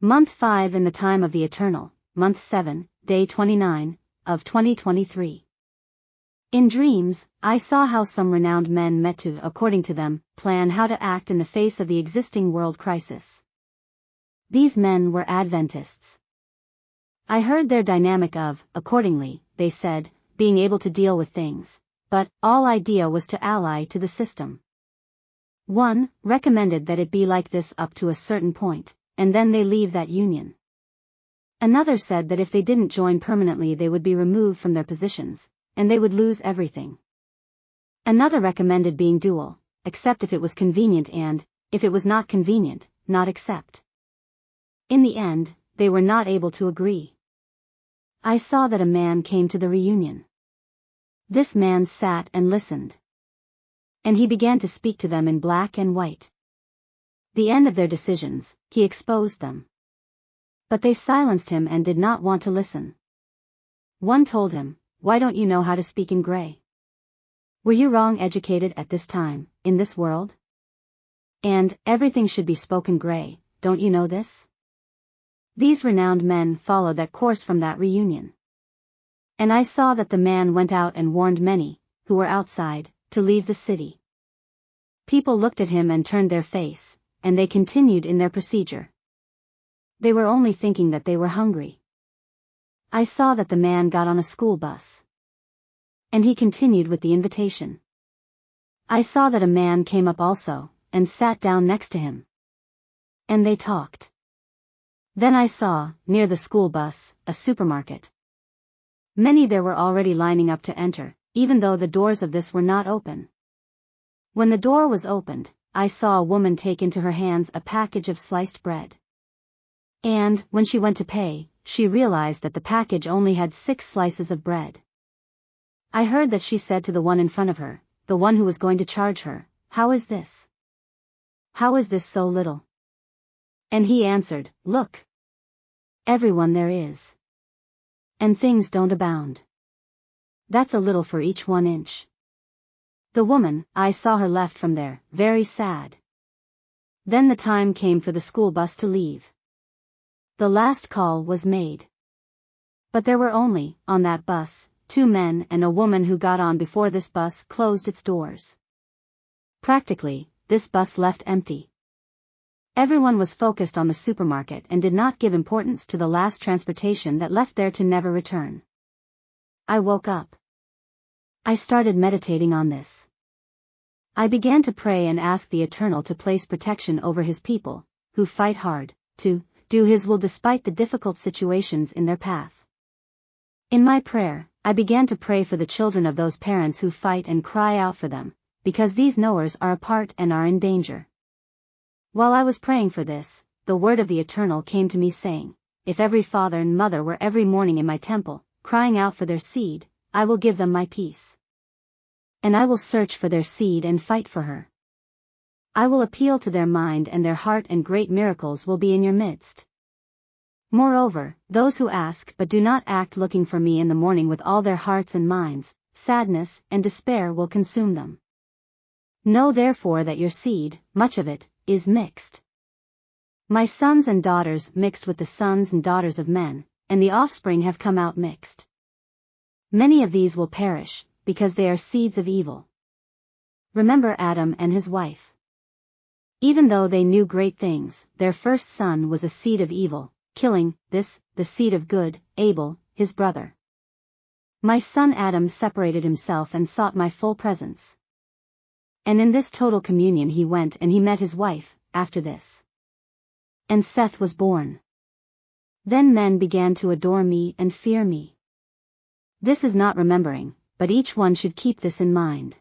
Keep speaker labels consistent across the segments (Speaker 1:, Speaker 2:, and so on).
Speaker 1: Month 5 in the time of the Eternal, Month 7, Day 29, of 2023. In dreams, I saw how some renowned men met to, according to them, plan how to act in the face of the existing world crisis. These men were Adventists. I heard their dynamic of, accordingly, they said, being able to deal with things, but all idea was to ally to the system. One recommended that it be like this up to a certain point, and then they leave that union. Another said that if they didn't join permanently they would be removed from their positions, and they would lose everything. Another recommended being dual, accept if it was convenient and, if it was not convenient, not accept. In the end, they were not able to agree. I saw that a man came to the reunion. This man sat and listened. And he began to speak to them in black and white. The end of their decisions, he exposed them. But they silenced him and did not want to listen. One told him, "Why don't you know how to speak in gray? Were you wrong educated at this time, in this world? And, everything should be spoken gray, don't you know this?" These renowned men followed that course from that reunion. And I saw that the man went out and warned many, who were outside, to leave the city. People looked at him and turned their face, and they continued in their procedure. They were only thinking that they were hungry. I saw that the man got on a school bus. And he continued with the invitation. I saw that a man came up also, and sat down next to him. And they talked. Then I saw, near the school bus, a supermarket. Many there were already lining up to enter, even though the doors of this were not open. When the door was opened, I saw a woman take into her hands a package of sliced bread. And, when she went to pay, she realized that the package only had 6 slices of bread. I heard that she said to the one in front of her, the one who was going to charge her, "How is this? How is this so little?" And he answered, "Look. Everyone there is. And things don't abound. That's a little for each 1 inch." The woman, I saw her left from there, very sad. Then the time came for the school bus to leave. The last call was made. But there were only, on that bus, 2 men and a woman who got on before this bus closed its doors. Practically, this bus left empty. Everyone was focused on the supermarket and did not give importance to the last transportation that left there to never return. I woke up. I started meditating on this. I began to pray and ask the Eternal to place protection over his people, who fight hard, to do his will despite the difficult situations in their path. In my prayer, I began to pray for the children of those parents who fight and cry out for them, because these knowers are apart and are in danger. While I was praying for this, the word of the Eternal came to me saying, "If every father and mother were every morning in my temple, crying out for their seed, I will give them my peace. And I will search for their seed and fight for her. I will appeal to their mind and their heart, and great miracles will be in your midst. Moreover, those who ask but do not act looking for me in the morning with all their hearts and minds, sadness and despair will consume them. Know therefore that your seed, much of it, is mixed. My sons and daughters mixed with the sons and daughters of men, and the offspring have come out mixed. Many of these will perish, because they are seeds of evil. Remember Adam and his wife. Even though they knew great things, their first son was a seed of evil, killing, the seed of good, Abel, his brother. My son Adam separated himself and sought my full presence. And in this total communion he went and he met his wife, after this. And Seth was born. Then men began to adore me and fear me. This is not remembering, but each one should keep this in mind.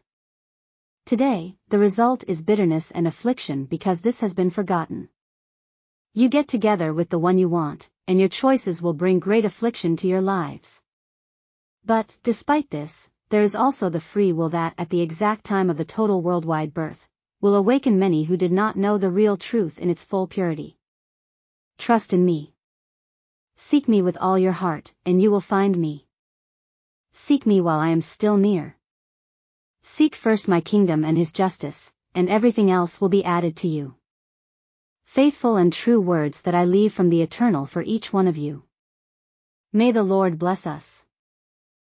Speaker 1: Today, the result is bitterness and affliction because this has been forgotten. You get together with the one you want, and your choices will bring great affliction to your lives. But, despite this, there is also the free will that, at the exact time of the total worldwide birth, will awaken many who did not know the real truth in its full purity. Trust in me. Seek me with all your heart, and you will find me. Seek me while I am still near. Seek first my kingdom and his justice, and everything else will be added to you. faithful and true words that I leave from the Eternal for each one of you. May the Lord bless us.